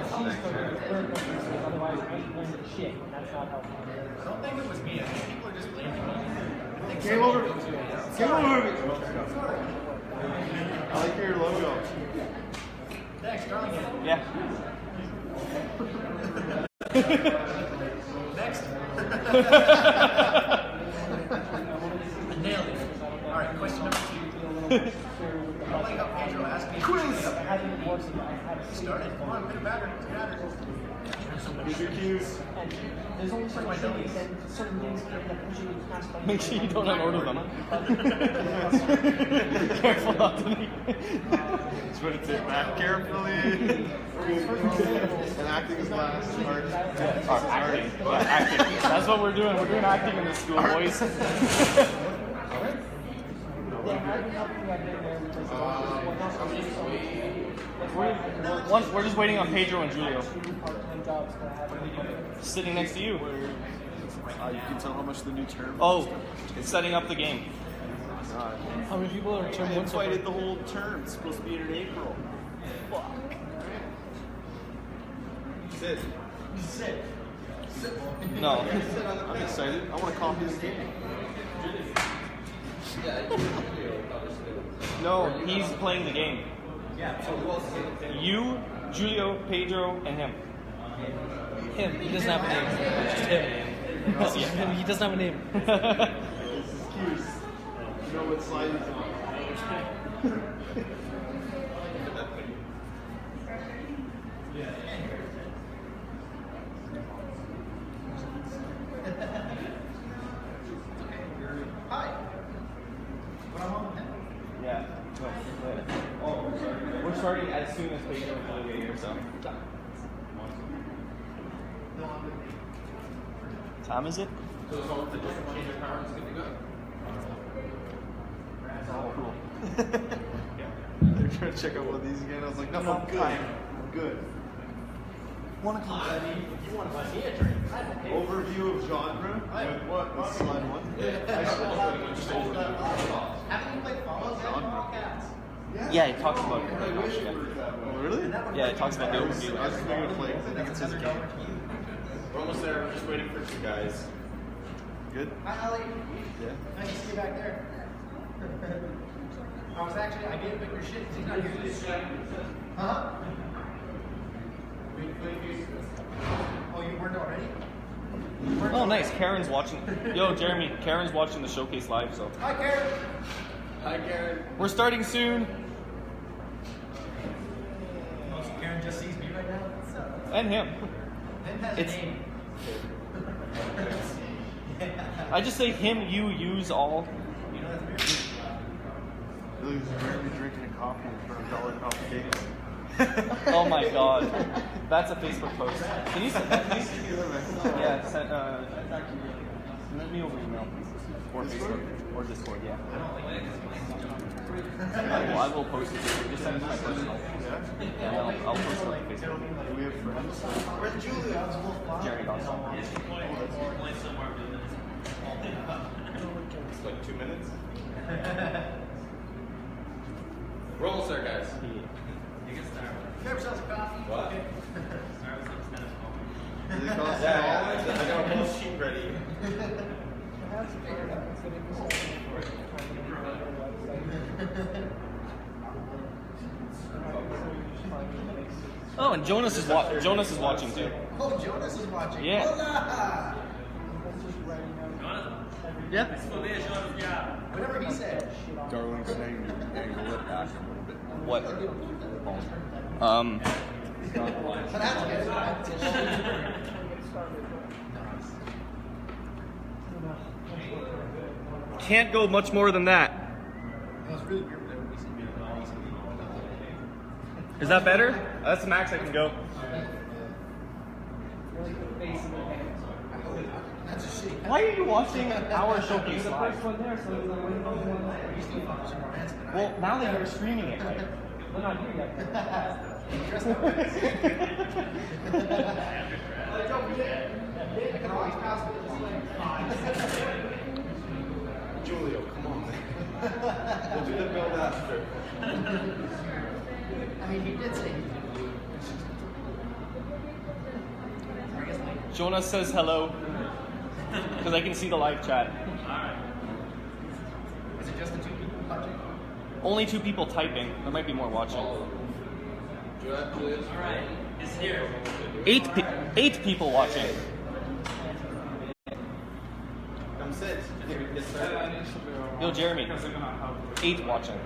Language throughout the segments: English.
not she's cooking, it's her cooking, so otherwise I ain't learning shit. That's not helpful. I don't think it was me. I think people are just blaming me. Game over. Game over. I like your logo. Thanks, Charlie. Yeah. Next. Nailed it. All right, question number 2. I like how Pedro asked me. Quiz. Started. Come on, bit of batter. Here's your cues. There's only certain things and certain things that usually pass by. Make sure you don't unorder them. Careful not to be. Just put it back carefully. And acting is last. Art. Acting. Yeah, acting. That's what we're doing. We're doing acting in this school, boys. We're just waiting on Pedro and Julio. Sitting next to you. You can tell how much the new term. Oh, it's setting up the game. How many people are term I one so far? invited the whole term. It's supposed to be in April. Fuck. Sit. No. I'm excited. I want to copy this game. No, he's playing the game. You, Julio, Pedro, and him. Him. He doesn't have a name. Just him. He doesn't have a name. This is cues. You know what slide he's on. Hi. What I'm on now? Yeah. Oh, we're starting as soon as Pedro and Julio get here, so. Time is it? Oh, cool. They're trying to check out one of these again. I was like, no, I'm good. I'm good. 1 o'clock. You want to buy me a drink? Overview of genre. What? What's slide 1? Haven't you played Fallout yet? Cats. Yeah, he talks about it. Oh, really? Yeah, it talks about the overview. I was just going to play. I think it's his game. We're almost there. We're just waiting for 2 guys. Good? Hi, Ellie. Yeah. Nice to see you back there. I didn't pick your shit because he's not here this year. Huh? Oh, you weren't already? Oh, nice. Karen's watching. Yo, Jeremy, Karen's watching the showcase live, so. Hi, Karen. Hi, Karen. We're starting soon. Oh, so Karen just sees me right now? And him. Then has It's- a name. I just say him, you, use, all. You know that's weird? Really, he's drinking a coffee in front of dollar coffee cakes. Oh my god. That's a Facebook post. Can you send that, please? Yeah, send me over email. Or Facebook. Or Discord, yeah. Well, I will post it to you. Just send it to my personal. Yeah? And I'll post it on Facebook. Do we have friends? Where's Julia? Jerry Dawson. It's like 2 minutes. We're almost there, guys. Grab yourselves a coffee. What? Does it cost Yeah, I got a whole sheet ready. Oh, and Jonas is watching too. Oh, Jonas is watching. Yeah. Hola! Yeah. Whatever he said. Darling's saying angle it back a little bit. What? So that's good. Can't go much more than that. It was really weird whenever we said Is that better? That's the max I can go. that's a shitty. Why are you watching our showcase live? Well, now that you're streaming it, right? We're not here yet. I can always pass it. Julio, come on. We'll do the build after. I mean, he did say he did. Jonah says hello because I can see the live chat. Is it just the 2 people watching? Only 2 people typing. There might be more watching. Alright, It's here. 8 people watching. Come sit. Get started. Yo, Jeremy. 8 watching.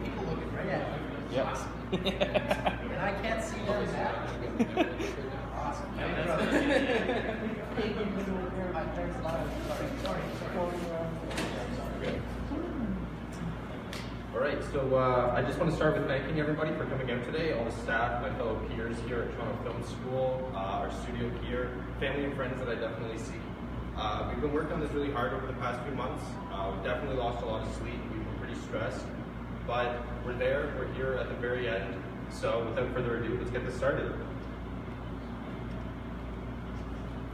People looking right at you. Yes. And I can't see them back. Awesome. All right, so I just want to start with thanking everybody for coming out today, all the staff, my fellow peers here at Toronto Film School, our studio here, family and friends that I definitely see. We've been working on this really hard over the past few months. We've definitely lost a lot of sleep. We've been pretty stressed, but we're there. We're here at the very end. So without further ado, let's get this started.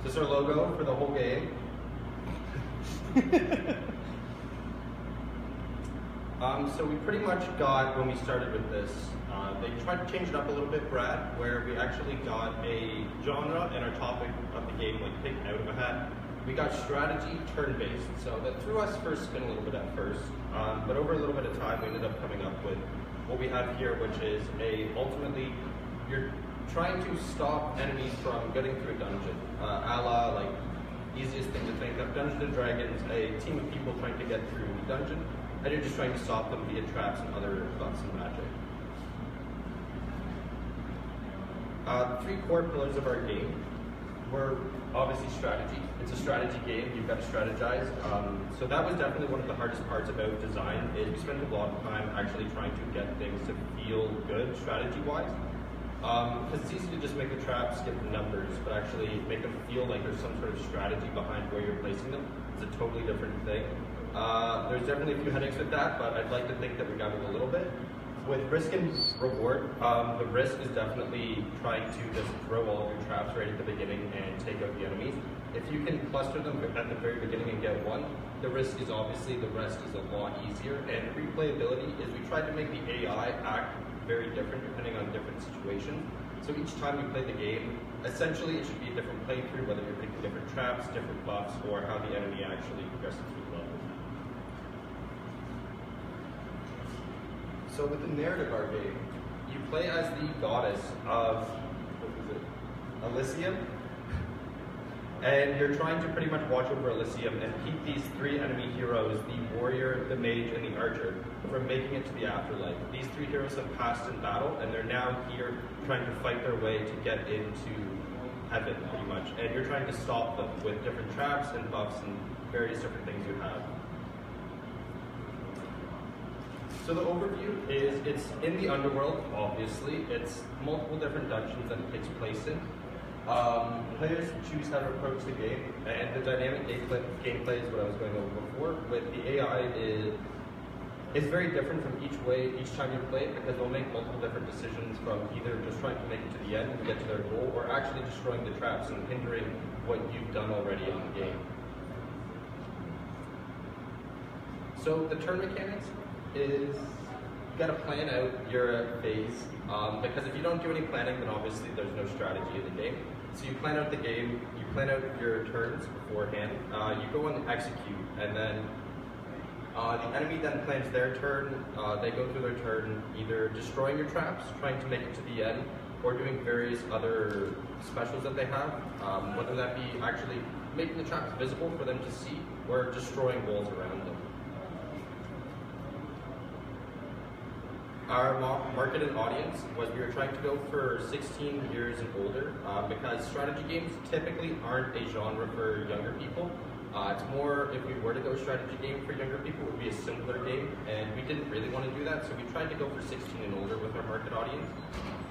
This is our logo for the whole game. So we pretty much got, when we started with this, they tried to change it up a little bit, Brad, where we actually got a genre and our topic of the game like picked out of a hat. We got strategy turn-based, so that threw us for a spin a little bit at first, but over a little bit of time we ended up coming up with what we have here, which is ultimately, you're trying to stop enemies from getting through a dungeon, a la, like, easiest thing to think of, Dungeons and Dragons, a team of people trying to get through the dungeon, and you're just trying to stop them via traps and other buffs and magic. 3 core pillars of our game were obviously strategy. It's a strategy game, you've got to strategize. So that was definitely one of the hardest parts about design, is we spent a lot of time actually trying to get things to feel good strategy-wise. Because it's easy to just make the traps, get the numbers, but actually make them feel like there's some sort of strategy behind where you're placing them. It's a totally different thing. There's definitely a few headaches with that, but I'd like to think that we got it a little bit. With risk and reward, the risk is definitely trying to just throw all of your traps right at the beginning and take out the enemies. If you can cluster them at the very beginning and get one, the risk is obviously, the rest is a lot easier. And replayability is we tried to make the AI act very different depending on different situations. So each time you play the game, essentially it should be a different playthrough, whether you're picking different traps, different buffs, or how the enemy actually progresses through the level. So with the narrative of our game, you play as the goddess of, Elysium. And you're trying to pretty much watch over Elysium and keep these 3 enemy heroes, the warrior, the mage, and the archer, from making it to the afterlife. These 3 heroes have passed in battle, and they're now here trying to fight their way to get into heaven, pretty much. And you're trying to stop them with different traps and buffs and various different things you have. So the overview is, it's in the underworld, obviously. It's multiple different dungeons that it takes place in. Players choose how to approach the game, and the dynamic gameplay is what I was going over before. With the AI is very different from each time you play it, because they'll make multiple different decisions from either just trying to make it to the end and get to their goal, or actually destroying the traps and hindering what you've done already in the game. So the turn mechanics is, you gotta plan out your phase, because if you don't do any planning, then obviously there's no strategy in the game. So you plan out the game, you plan out your turns beforehand, you go and execute, and then the enemy then plans their turn. They go through their turn either destroying your traps, trying to make it to the end, or doing various other specials that they have, whether that be actually making the traps visible for them to see, or destroying walls around them. Our marketed audience was, we were trying to go for 16 years and older, because strategy games typically aren't a genre for younger people. It's more, if we were to go strategy game for younger people, it would be a simpler game, and we didn't really want to do that, so we tried to go for 16 and older with our market audience.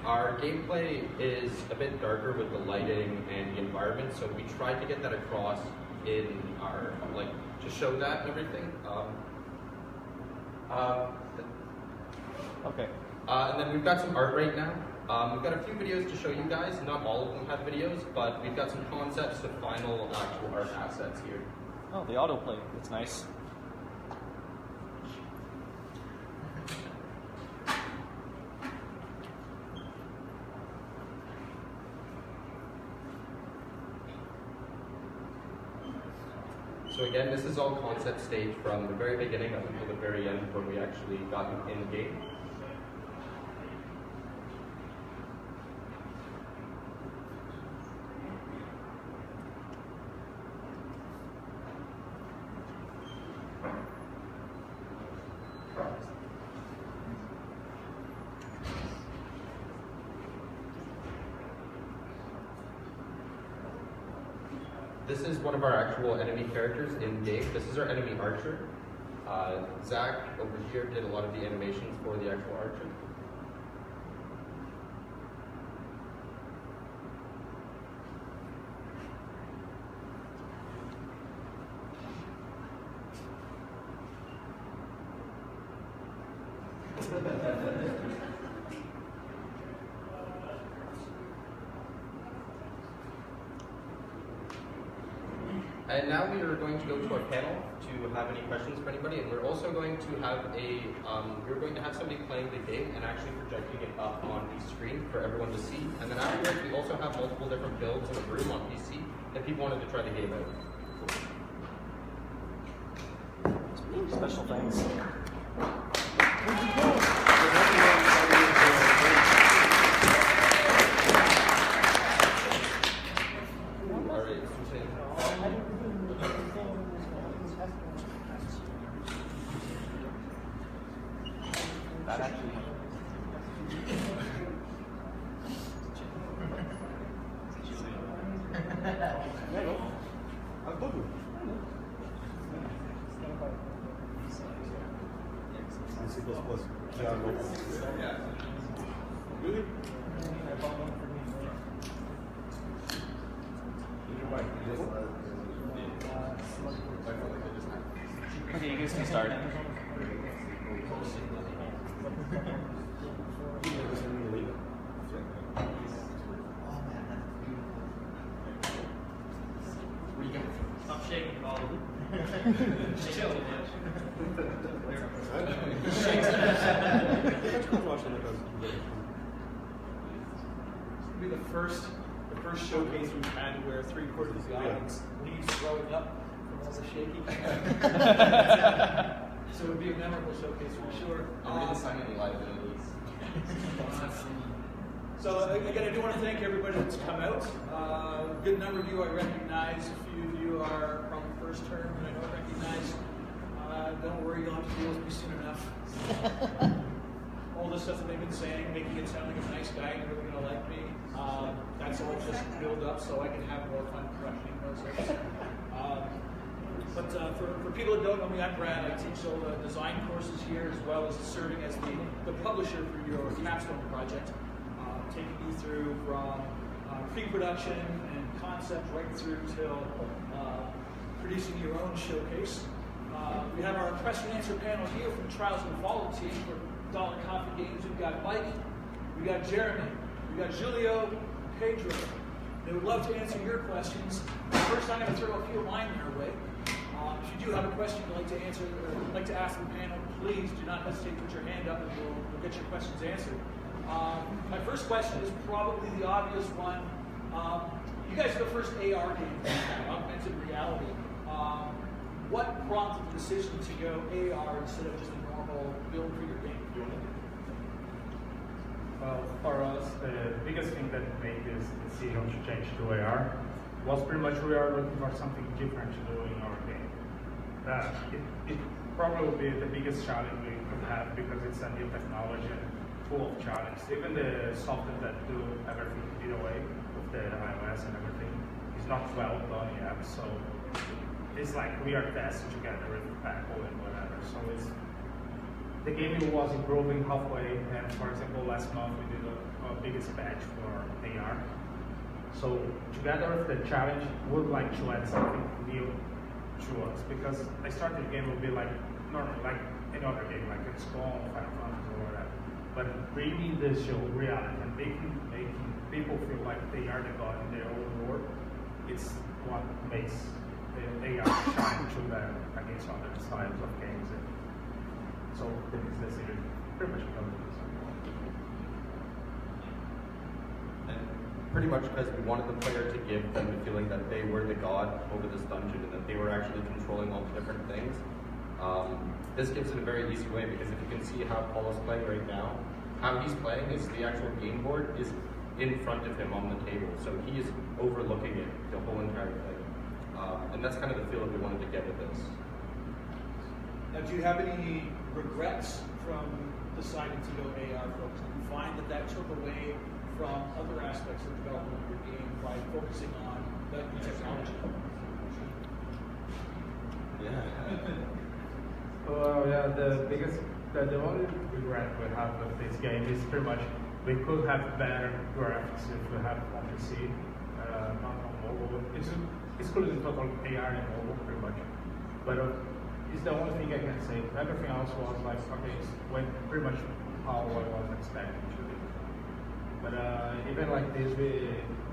Our gameplay is a bit darker with the lighting and the environment, so we tried to get that across in our, like, to show that and everything. Okay. And then we've got some art right now. We've got a few videos to show you guys. Not all of them have videos, but we've got some concepts to final actual art assets here. Oh, the autoplay. That's nice. So again, this is all concept stage from the very beginning up until the very end when we actually got in game. This is one of our actual enemy characters in game. This is our enemy archer. Zach over here did a lot of the animations for the actual archer. And now we are going to go to our panel to have any questions for anybody, and we're also going to have we're going to have somebody playing the game and actually projecting it up on the screen for everyone to see. And then afterwards, we also have multiple different builds in the room on PC if people wanted to try the game out. Special thanks. That actually Really? Okay, you guys can start. Stop shaking, Paul. Just chill. Be the first showcase we've had where 3/4 of the audience leaves throwing up from all the shaking. So it would be a memorable showcase for sure. I'm really signing any liabilities. So again, I do want to thank everybody that's come out. A good number of you I recognize. A few of you are from the first term and I don't recognize. Don't worry, you'll have to deal with me soon enough. All the stuff that they've been saying, making it sound like I'm a nice guy and you're really going to like me. That's all just build up so I can have more fun crushing those things. But for people that don't know me, I'm Brad. I teach all the design courses here as well as serving as the publisher for your capstone project. Taking you through from pre-production and concept right through till producing your own showcase. We have our question and answer panel here from Trials and Follow team for Dollar Coffee Games. We've got Mike, we got Jeremy, we got Julio, Pedro. They would love to answer your questions. First, I'm going to throw a few of mine their way. If you do have a question you'd like to answer or like to ask the panel, please do not hesitate to put your hand up and we'll get your questions answered. My first question is probably the obvious one. You guys are the first AR game, augmented reality. What prompted the decision to go AR instead of just a normal build for your game? Well, for us, the biggest thing that made this decision to change to AR was pretty much we are looking for something different to do in our game. It probably will be the biggest challenge we could have because it's a new technology and full of challenges. Even the software that do everything either way with the iOS and everything is not well done yet. So it's like we are testing together with Apple and whatever. So the game was improving halfway. And for example, last month we did our biggest patch for AR. So together with the challenge, we would like to add something new to us because I started the game will be like normal, like any other game, like it's Spawn, Final Fantasy or whatever. But bringing this show reality and making people feel like they are the god in their own world, it's what makes the AR shine to them against other styles of games. And so this is pretty much covered this. And pretty much because we wanted the player to give them the feeling that they were the god over this dungeon and that they were actually controlling all the different things. This gives it a very easy way because if you can see how Paulo's playing right now, how he's playing is the actual game board is in front of him on the table, so he is overlooking it the whole entire thing. And that's kind of the feel that we wanted to get with this. Now, do you have any regrets from deciding to go AR, folks? Do you find that that took away from other aspects of development of your game by focusing on the technology? Yeah. Well, yeah, the only regret we have with this game is pretty much we could have better graphics if we had on PC, not on mobile. It's cool in total AR and mobile pretty much, but it's the only thing I can say. Everything else was like, okay, it went pretty much how I was expecting to be. But even like this, we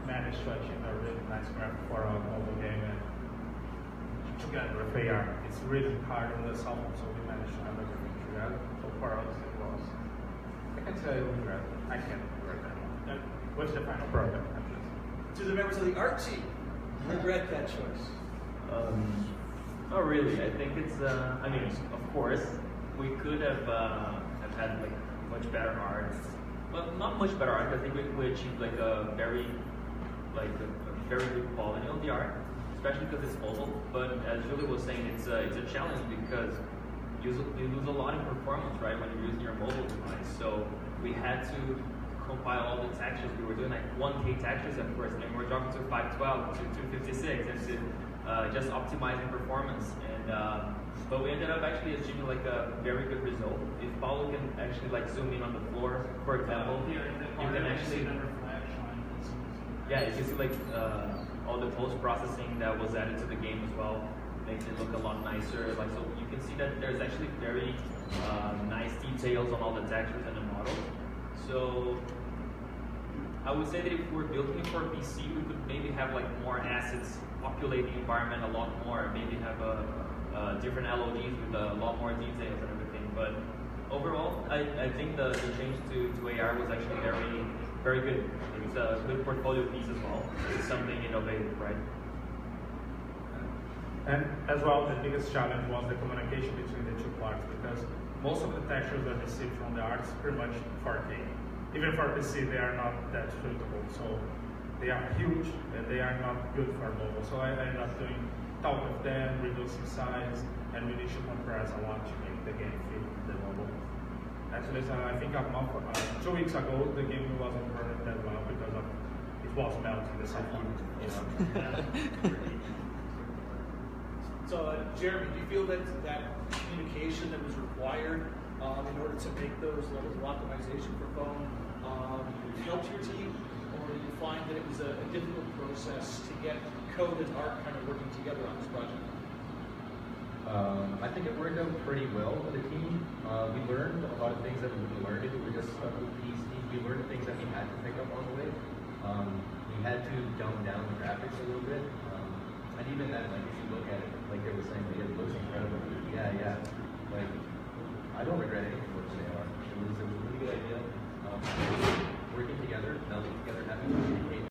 managed to achieve a really nice graphic for a mobile game, and together with AR, it's really hard on the cell phone, so we managed to have everything together. So for us, it was, I can say regret. I can't regret that. What's the final product? Do the members of the art team regret that choice? Not really. I think it's. I mean, of course, we could have had like much better art, but not much better art. I think we achieved like a very good quality on the art, especially because it's mobile. But as Julie was saying, it's a challenge because you lose a lot in performance, right, when you're using your mobile device. So we had to compile all the textures. We were doing like 1K textures at first, and then we were dropping to 512, to 256, and to just optimizing performance. And but we ended up actually achieving like a very good result. If Paulo can actually like zoom in on the floor, for example, you can actually you can see like all the post processing that was added to the game as well. Makes it look a lot nicer. Like, so you can see that there's actually very nice details on all the textures and the models. So I would say that if we're building it for PC, we could maybe have like more assets populate the environment a lot more. Maybe have different LODs with a lot more details and everything. But overall, I think the change to AR was actually very good. It's a good portfolio piece as well. It's something innovative, right? And as well, the biggest challenge was the communication between the two parts, because most of the textures that we see from the arts pretty much 4K. Even for PC, they are not that suitable. So they are huge and they are not good for mobile. So I ended up doing talk with them, reducing size, and we need to compress a lot to make the game fit the mobile. Actually, so I think a month, 2 weeks ago, the game wasn't running that well because of it was melting the cell phone. So, Jeremy, do you feel that communication that was required in order to make those levels of optimization for phone helped your team, or did you find that it was a difficult process to get code and art kind of working together on this project? I think it worked out pretty well with the team. We learned a lot of things that we wouldn't learn if we were just stuck with these teams. We learned things that we had to pick up on the way. We had to dumb down the graphics a little bit. And even then, like, if you look at it, like they were saying, like, it looks incredible. Yeah. Like, I don't regret anything with AR. It was a really good idea. Working together, melding together, having to communicate.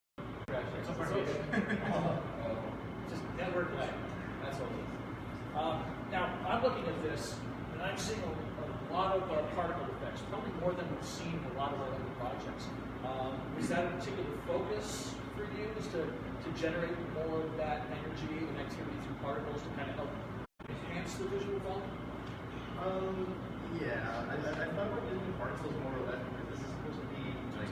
Just network lag. That's all it is. Now, I'm looking at this, and I'm seeing a lot of particle effects, probably more than we've seen in a lot of our other projects. Was that a particular focus for you, is to generate more of that energy and activity through particles to kind of help enhance the visual volume? Yeah, I thought about using particles more or less because this is supposed to be like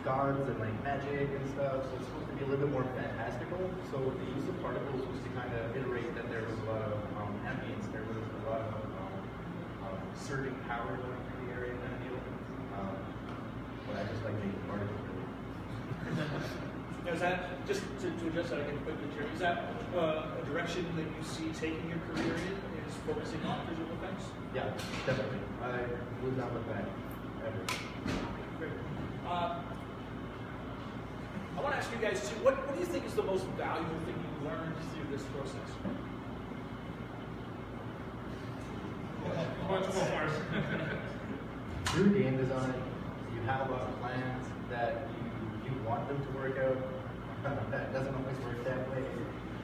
gods and like magic and stuff, so it's supposed to be a little bit more fantastical. So the use of particles was to kind of iterate that there was a lot of ambience, there was a lot of surging power going through the area kind of deal. But I just like making particles really. Now, is that, just to address that again quickly, Jerry, is that a direction that you see taking your career in, is focusing on visual effects? Yeah, definitely. I would not look back, ever. Great. I want to ask you guys too, what do you think is the most valuable thing you learned through this process? Through game design, you have a lot of plans that you you want them to work out. That doesn't always work that way.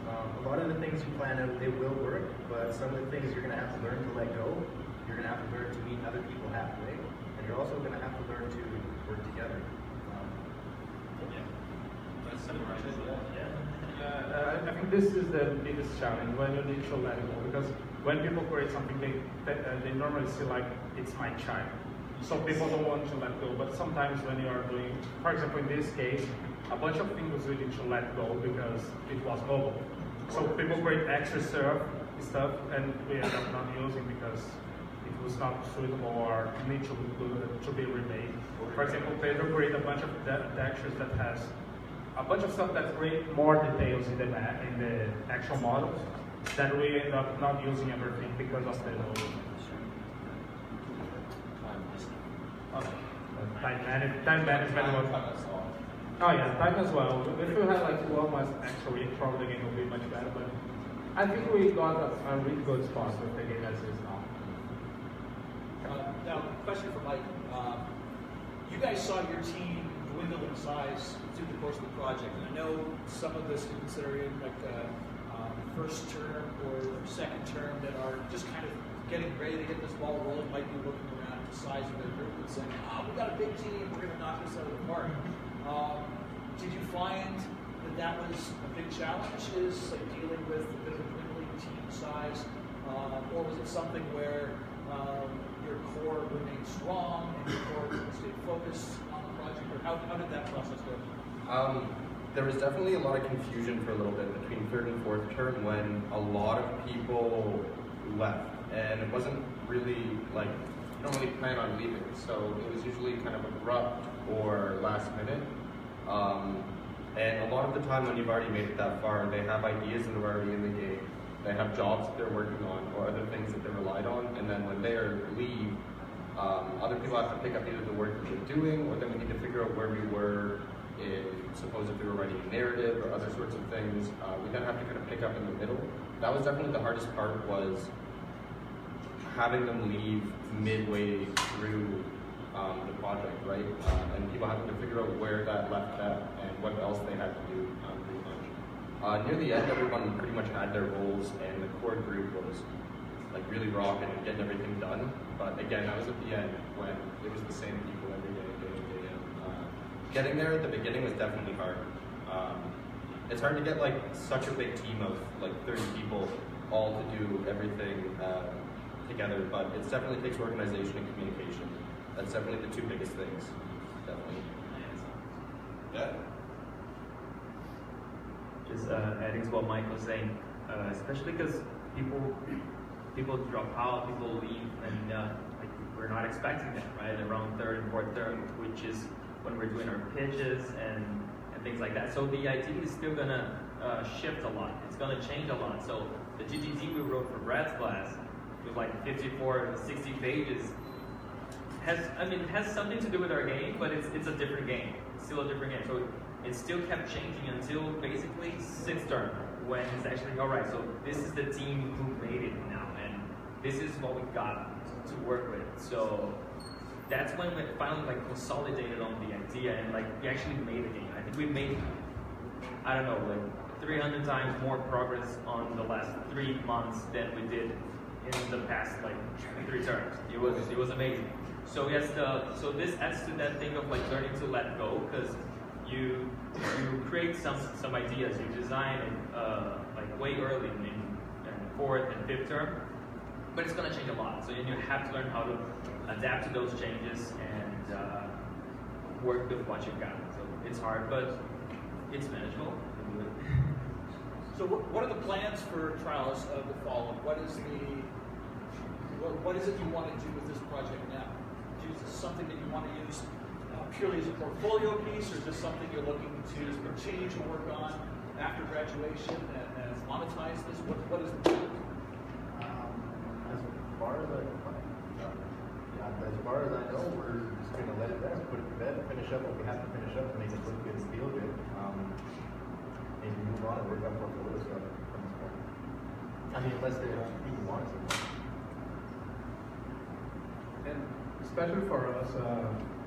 A lot of the things you plan out, they will work, but some of the things you're going to have to learn to let go. You're going to have to learn to meet other people halfway, and you're also going to have to learn to work together. I think this is the biggest challenge when you need to let go, because when people create something, they normally see like it's my child. So people don't want to let go, but sometimes when you are doing, for example, in this case, a bunch of things we need to let go because it was mobile. So people create extra stuff and we end up not using because it was not suitable or need to be remade. For example, Pedro created a bunch of textures that has a bunch of stuff that create more details in the actual models that we end up not using everything because of the time management. Oh yeah, time as well. If you had like 12 months actually, probably the game would be much better. But I think we got a really good spot with the game as is now. Now, question for Mike. You guys saw your team dwindle in size through the course of the project, and I know some of this you consider in like first term or second term that are just kind of getting ready to get this ball rolling, might be looking around at the size of their group and saying, we've got a big team, we're going to knock this out of the park. Did you find that that was a big challenge, is like dealing with a bit of a dwindling team size, or was it something where your core remained strong and your core stayed focused on the project, or how did that process go? There was definitely a lot of confusion for a little bit between third and fourth term when a lot of people left, and it wasn't really like, you don't really plan on leaving, so it was usually kind of abrupt or last minute. And a lot of the time when you've already made it that far, they have ideas that are already in the game, they have jobs that they're working on or other things that they relied on, and then when they leave, other people have to pick up either the work that they're doing, or then we need to figure out where we were in, suppose if we were writing a narrative or other sorts of things, we then have to kind of pick up in the middle. That was definitely the hardest part, was having them leave midway through the project, right? And people having to figure out where that left them and what else they had to do, pretty much. Near the end, everyone pretty much had their roles, and the core group was like really rocking and getting everything done. But again, that was at the end when it was the same people every day, day in, day in. Getting there at the beginning was definitely hard. It's hard to get like such a big team of like 30 people all to do everything together, but it definitely takes organization and communication. That's definitely the two biggest things. Definitely. Yeah. Just adding to what Mike was saying, especially because people drop out, people leave, and like we're not expecting that, right? Around third and fourth term, which is when we're doing our pitches and things like that. So the idea is still gonna shift a lot. It's gonna change a lot. So the GTD we wrote for Brad's class with like 54, 60 pages has something to do with our game, but it's a different game. It's still a different game. So it still kept changing until basically sixth term, when it's actually, all right, so this is the team who made it now, and this is what we got to work with. So that's when we finally like consolidated on the idea, and like we actually made the game. I think we made, I don't know, like 300 times more progress on the last 3 months than we did in the past like 3 terms. It was amazing. So yes, so this adds to that thing of like learning to let go, because you create some ideas, you design it like way early in fourth and fifth term, but it's going to change a lot. So you have to learn how to adapt to those changes and work with what you've got. So it's hard, but it's manageable. So what are the plans for trials of the fall? What is it you want to do with this project now? Is this something that you want to use purely as a portfolio piece, or is this something you're looking to continue to work on after graduation and monetize this? What is the plan? As far as I know, we're just going to let it rest, put it to bed, finish up what we have to finish up to make it look good and feel good. Maybe move on and work on portfolio stuff from this point. I mean, unless people want it. And especially for us,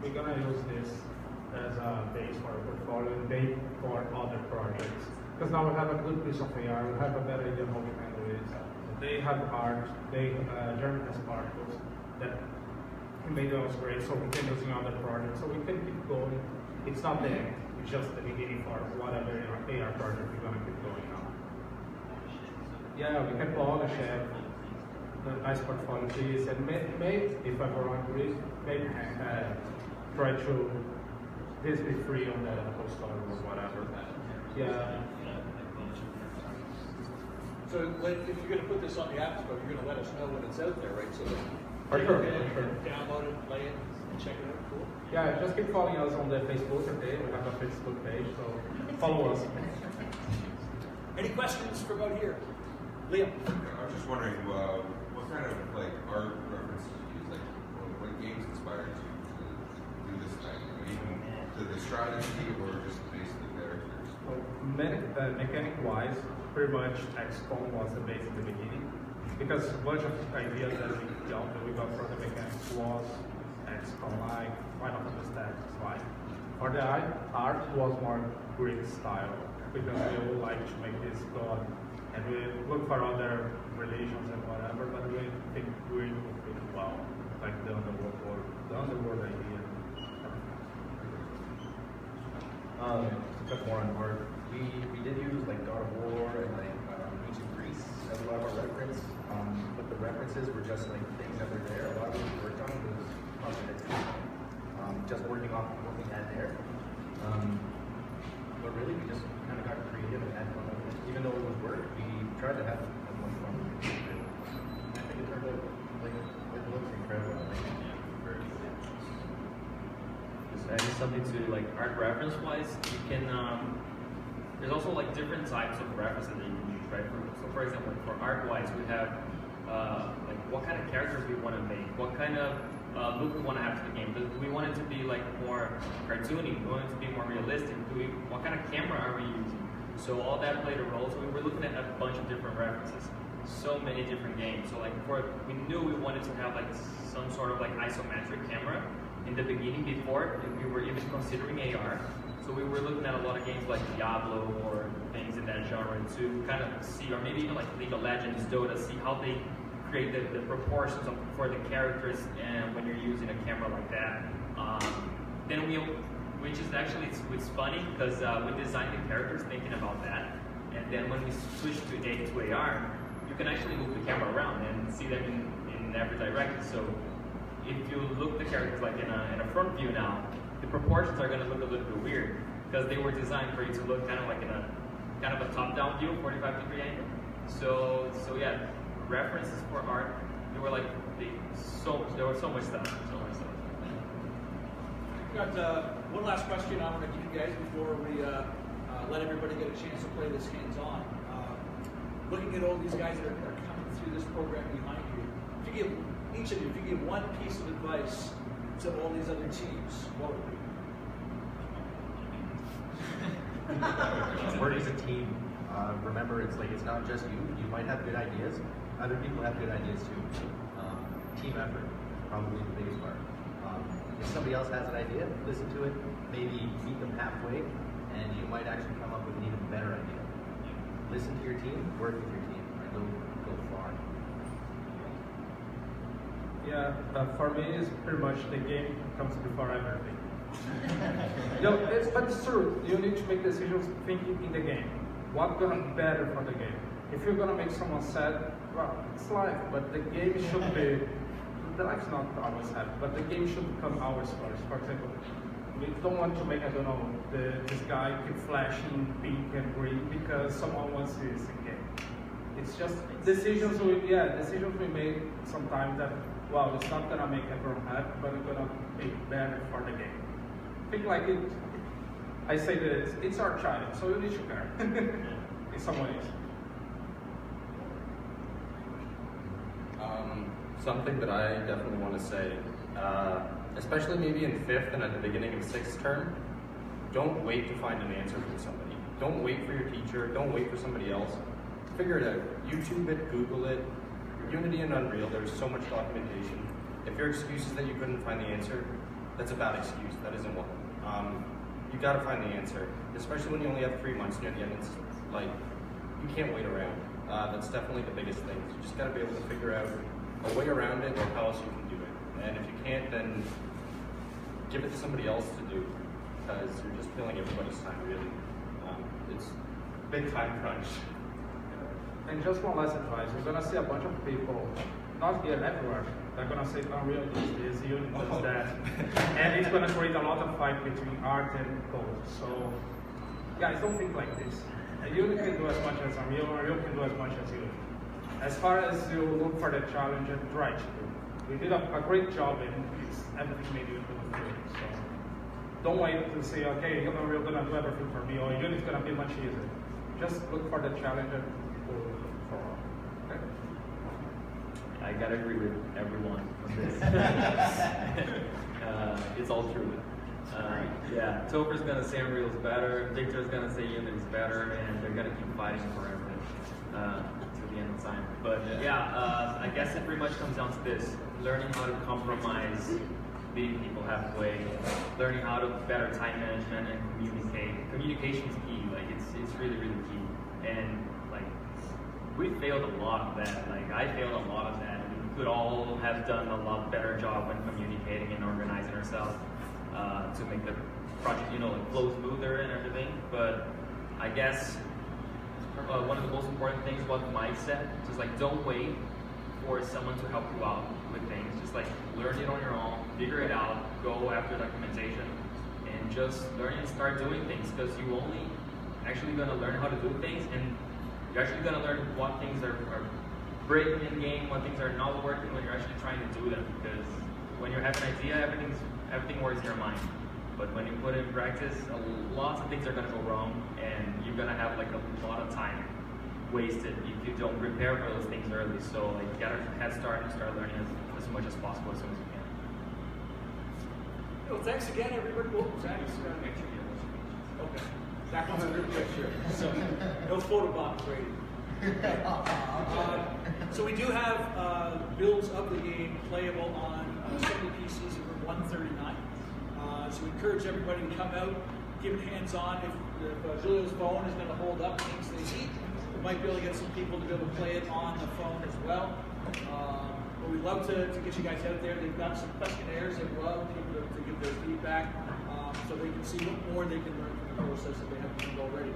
we're gonna use this as a base for a portfolio and base for other projects. Because now we have a good piece of AR, we have a better idea of how to handle it. They have art, German has particles that made us great, so we can use in other projects, so we can keep going. It's not the end, it's just the beginning for whatever AR project we're gonna keep going on. Yeah, we can polish the nice portfolio piece and maybe, if everyone agrees, maybe try to this be free on the Apple Store or whatever. Yeah. So if you're going to put this on the App Store, you're going to let us know when it's out there, right? So that For people sure, can for sure. download it, play it, and check it out. Cool. Yeah, just keep following us on the Facebook, okay? We have a Facebook page, so follow us. Any questions from out here? Liam? I was just wondering, what kind of like art references you use? Like, what games inspired you to do this thing? Even to the strategy or just basically characters? Well, mechanic-wise, pretty much XCOM was the base in the beginning, because a bunch of ideas that we got from the mechanics was XCOM, like, why not understand why? For the art was more Greek style, because we all like to make this god, and we look for other religions and whatever, but we think Greek would fit well, like the underworld idea. To touch more on art, we did use like God of War and like ancient Greece as a lot of our reference, but the references were just like things that were there. A lot of what we worked on was just working at there. But really, we just kind of got creative and had fun with it. Even though it was work, we tried to have as much fun with it. I think it turned out like it looks incredible. Just adding something to like art reference wise, you can there's also like different types of references that you can use, right? So for example, for art wise, we have like what kind of characters we want to make, what kind of look we want to have to the game. Do we want it to be like more cartoony? Do we want it to be more realistic? What kind of camera are we using? So all that played a role. So we were looking at a bunch of different references, so many different games. So like we knew we wanted to have like some sort of like isometric camera in the beginning before we were even considering AR. So we were looking at a lot of games like Diablo or things in that genre to kind of see, or maybe even like League of Legends, Dota, see how they create the proportions for the characters and when you're using a camera like that. Which is actually, it's funny because we designed the characters thinking about that, and then when we switched to AR, you can actually move the camera around and see them in every direction. So if you look the characters like in a front view now, the proportions are going to look a little bit weird because they were designed for you to look kind of like in a top-down view, 45-degree angle. So yeah, references for art, there were so much stuff. Got one last question I want to give you guys before we let everybody get a chance to play this hands-on. Looking at all these guys that are coming through this program behind you, if you give one piece of advice to all these other teams, what would it be? Work as a team. Remember, it's not just you. You might have good ideas. Other people have good ideas too. Team effort is probably the biggest part. If somebody else has an idea, listen to it. Maybe meet them halfway, and you might actually come up with an even better idea. Listen to your team. Work with your team. And go far. Yeah, for me, it's pretty much the game comes before everything. But it's true. You need to make decisions thinking in the game. What's gonna be better for the game? If you're gonna make someone sad, well, it's life, but the game should be. The life's not always happy, but the game should become ours first. For example, we don't want to make, I don't know, this guy keep flashing pink and green because someone wants this game. It's just decisions we made sometimes that, well, it's not gonna make everyone happy, but it's gonna be better for the game. Think like it. I say that it's our child, so you need to care in some ways. Something that I definitely want to say, especially maybe in 5th and at the beginning of 6th term, don't wait to find an answer from somebody. Don't wait for your teacher. Don't wait for somebody else. Figure it out. YouTube it, Google it. Unity and Unreal, there's so much documentation. If your excuse is that you couldn't find the answer, that's a bad excuse. That isn't one. You got to find the answer, especially when you only have 3 months near the end. It's like you can't wait around. That's definitely the biggest thing. You just got to be able to figure out a way around it or how else you can do it. And if you can't, then give it to somebody else to do, because you're just killing everybody's time, really. It's big time crunch. And just one last advice, you're gonna see a bunch of people, not here, everywhere, they're gonna say Unreal does this, Unity does that, and it's gonna create a lot of fight between art and code. So, guys, don't think like this. Unity can do as much as Unreal can do as much as Unity. As far as you look for the challenge and try to do, we did a great job in everything made you do. So, don't wait to say, okay, Unreal gonna do everything for me, or Unity's gonna be much easier. Just look for the challenge and go for it. Okay? I gotta agree with everyone on this. It's all true. Yeah, Topher's gonna say Unreal's better, Victor's gonna say Unity's better, and they're gonna keep fighting forever to the end of time. But yeah, I guess it pretty much comes down to this: learning how to compromise, meeting people halfway, learning how to better time management and communicate. Communication's key. Like it's really key. And like we failed a lot of that. Like I failed a lot of that. We could all have done a lot better job when communicating and organizing ourselves to make the project, like flow smoother and everything. But I guess one of the most important things about mindset, just like don't wait for someone to help you out with things. Just like learn it on your own, figure it out, go after documentation, and just learn and start doing things, because you only actually going to learn how to do things, and you're actually going to learn what things are breaking in the game, what things are not working when you're actually trying to do them. Because when you have an idea, everything works in your mind. But when you put it in practice, lots of things are going to go wrong, and you're going to have like a lot of time wasted if you don't prepare for those things early. So like you got to head start and start learning as much as possible as soon as you can. Well, thanks again, everybody. Oh, Zach is okay. Zach wants a group picture. So no photobomb rating. So we do have builds of the game playable on Sony PCs in room 139. So we encourage everybody to come out, give it hands-on. If Julio's phone is going to hold up things they need, we might be able to get some people to be able to play it on the phone as well. But we'd love to get you guys out there. They've got some questionnaires that love people to give their feedback, so they can see what more they can learn from the process that they haven't learned already.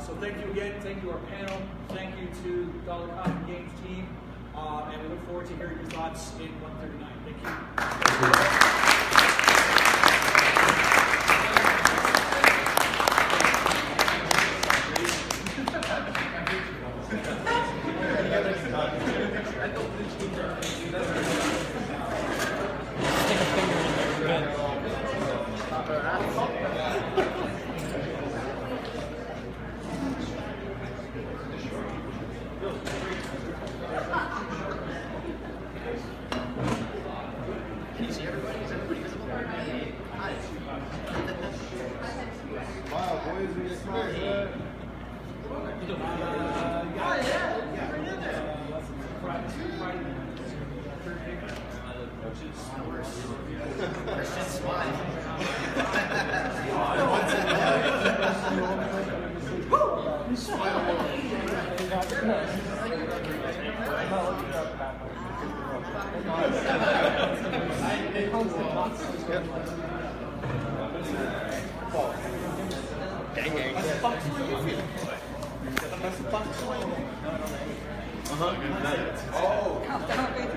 So thank you again. Thank you our panel. Thank you to the Dollar Common Games team. And we look forward to hearing your thoughts in 139. Thank you.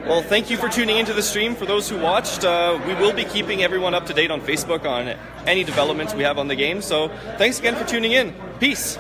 Well, thank you for tuning into the stream. For those who watched, we will be keeping everyone up to date on Facebook on any developments we have on the game. So thanks again for tuning in. Peace.